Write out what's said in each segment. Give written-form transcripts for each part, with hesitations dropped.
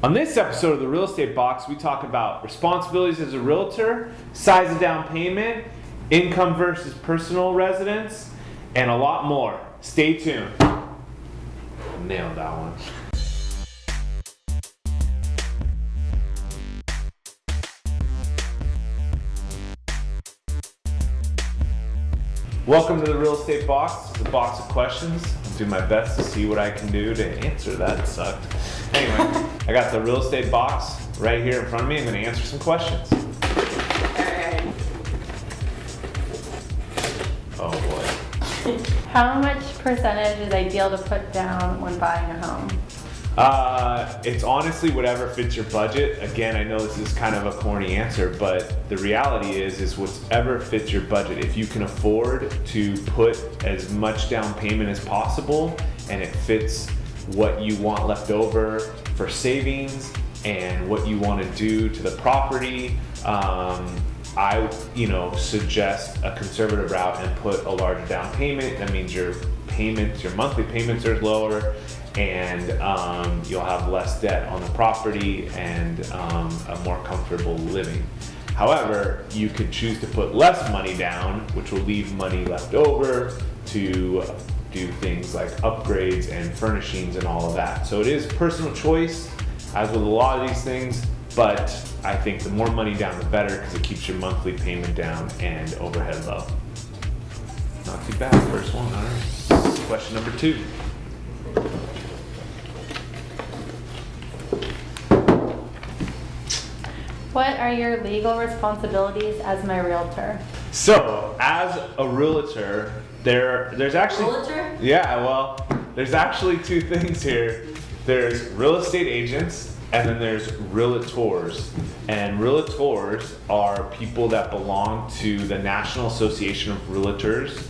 On this episode of the Real Estate Box, we talk about responsibilities as a realtor, size of down payment, income versus personal residence, and a lot more. Stay tuned. Nailed that one. Welcome to the Real Estate Box. It's a box of questions. I'll do my best to see what I can do to answer that. It sucked. Anyway, I got the Real Estate Box right here in front of me. I'm going to answer some questions. Alright. Oh boy. How much percentage is ideal to put down when buying a home? It's honestly whatever fits your budget. Again, I know this is kind of a corny answer, but the reality is whatever fits your budget. If you can afford to put as much down payment as possible and it fits what you want left over for savings and what you want to do to the property, I would, suggest a conservative route and put a larger down payment. That means your monthly payments are lower, and you'll have less debt on the property and a more comfortable living. However, you could choose to put less money down, which will leave money left over to do things like upgrades and furnishings and all of that. So it is personal choice, as with a lot of these things, but I think the more money down, the better, because it keeps your monthly payment down and overhead low. Not too bad, first one, all right. Question number 2. What are your legal responsibilities as my realtor? So, as a realtor, there's actually... Realtor? Yeah, well, there's actually 2 things here. There's real estate agents, and then there's realtors. And realtors are people that belong to the National Association of Realtors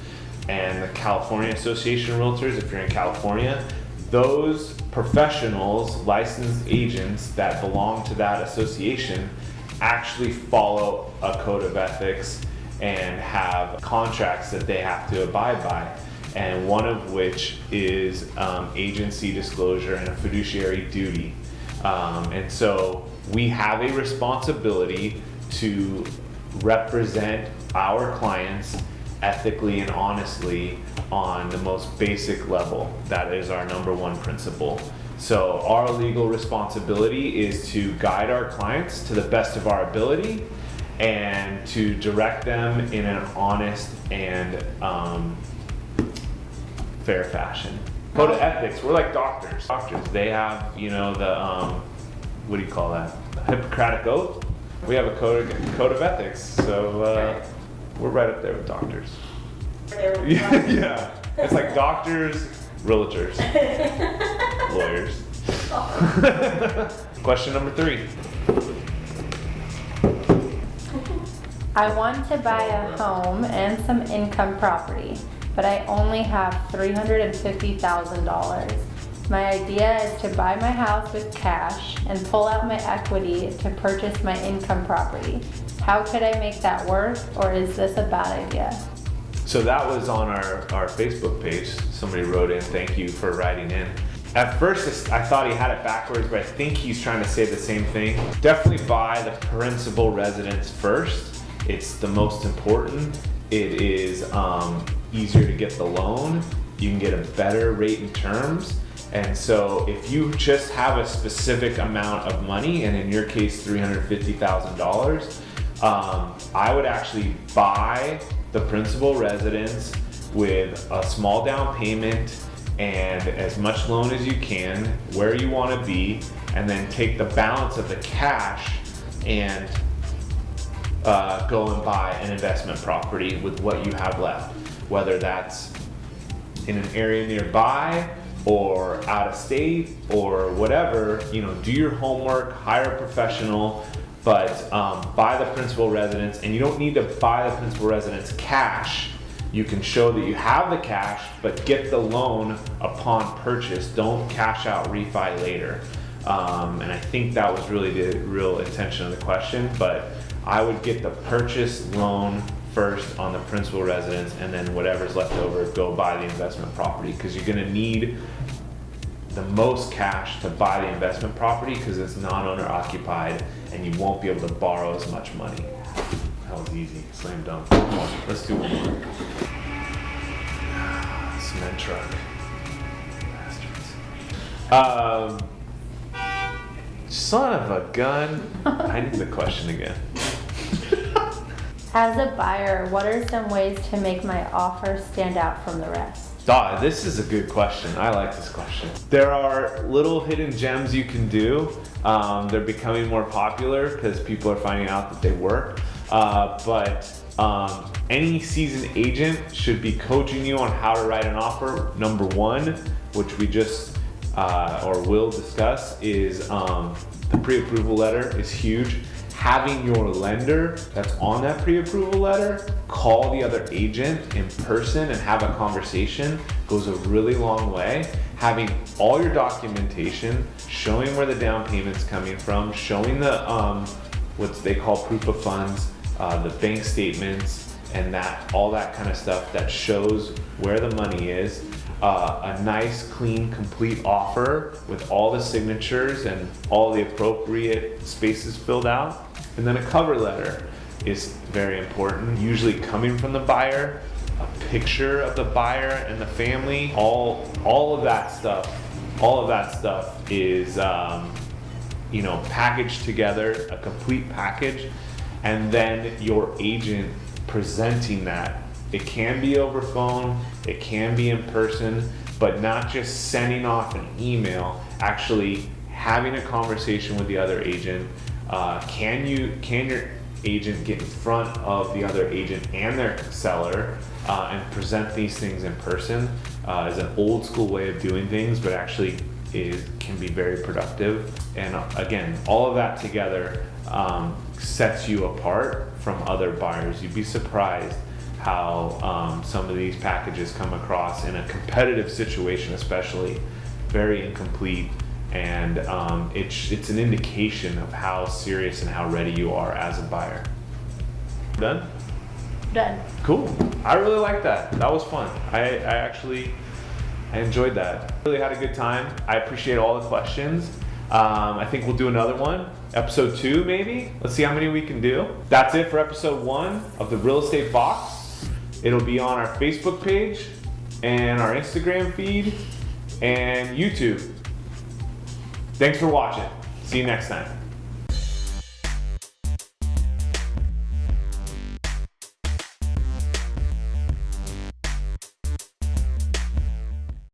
and the California Association of Realtors, if you're in California. Those professionals, licensed agents that belong to that association, actually follow a code of ethics and have contracts that they have to abide by, and one of which is agency disclosure and a fiduciary duty. And so we have a responsibility to represent our clients ethically and honestly on the most basic level. That is our number one principle. So our legal responsibility is to guide our clients to the best of our ability and to direct them in an honest and fair fashion. Code of ethics, we're like doctors. They have, the, what do you call that? Hippocratic oath? We have a code of ethics, so we're right up there with doctors. Yeah, it's like doctors, realtors, lawyers. Question number 3. I want to buy a home and some income property, but I only have $350,000. My idea is to buy my house with cash and pull out my equity to purchase my income property. How could I make that work, or is this a bad idea? So that was on our Facebook page. Somebody wrote in, thank you for writing in. At first, I thought he had it backwards, but I think he's trying to say the same thing. Definitely buy the principal residence first. It's the most important. It is easier to get the loan. You can get a better rate in terms. And so if you just have a specific amount of money, and in your case, $350,000, I would actually buy the principal residence with a small down payment and as much loan as you can, where you want to be, and then take the balance of the cash and go and buy an investment property with what you have left, whether that's in an area nearby or out of state or whatever. Do your homework, hire a professional, but buy the principal residence. And you don't need to buy the principal residence cash. You can show that you have the cash, but get the loan upon purchase. Don't cash out refi later. And I think that was really the real intention of the question, but I would get the purchase loan first on the principal residence, and then whatever's left over, go buy the investment property, because you're gonna need the most cash to buy the investment property because it's non-owner occupied and you won't be able to borrow as much money. That was easy, slam dunk. Come on, let's do one more. Cement truck. Bastards. Son of a gun. I need the question again. As a buyer, what are some ways to make my offer stand out from the rest? This is a good question. I like this question. There are little hidden gems you can do. They're becoming more popular because people are finding out that they work. But any seasoned agent should be coaching you on how to write an offer. Number one, which we just or will discuss, is the pre-approval letter is huge. Having your lender that's on that pre-approval letter call the other agent in person and have a conversation goes a really long way. Having all your documentation, showing where the down payment's coming from, showing the what they call proof of funds, the bank statements, and all that kind of stuff that shows where the money is. A nice, clean, complete offer with all the signatures and all the appropriate spaces filled out. And then a cover letter is very important, usually coming from the buyer, a picture of the buyer and the family, all of that stuff is packaged together, a complete package, and then your agent presenting that. It can be over phone, it can be in person, but not just sending off an email, actually having a conversation with the other agent. Can your agent get in front of the other agent and their seller and present these things in person? Is an old school way of doing things, but actually can be very productive. And again, all of that together sets you apart from other buyers. You'd be surprised how some of these packages come across in a competitive situation, especially very incomplete. And it's an indication of how serious and how ready you are as a buyer. Done? Done. Cool. I really like that. That was fun. I enjoyed that. Really had a good time. I appreciate all the questions. I think we'll do another one. Episode 2 maybe? Let's see how many we can do. That's it for episode 1 of the Real Estate Box. It'll be on our Facebook page and our Instagram feed and YouTube. Thanks for watching. See you next time.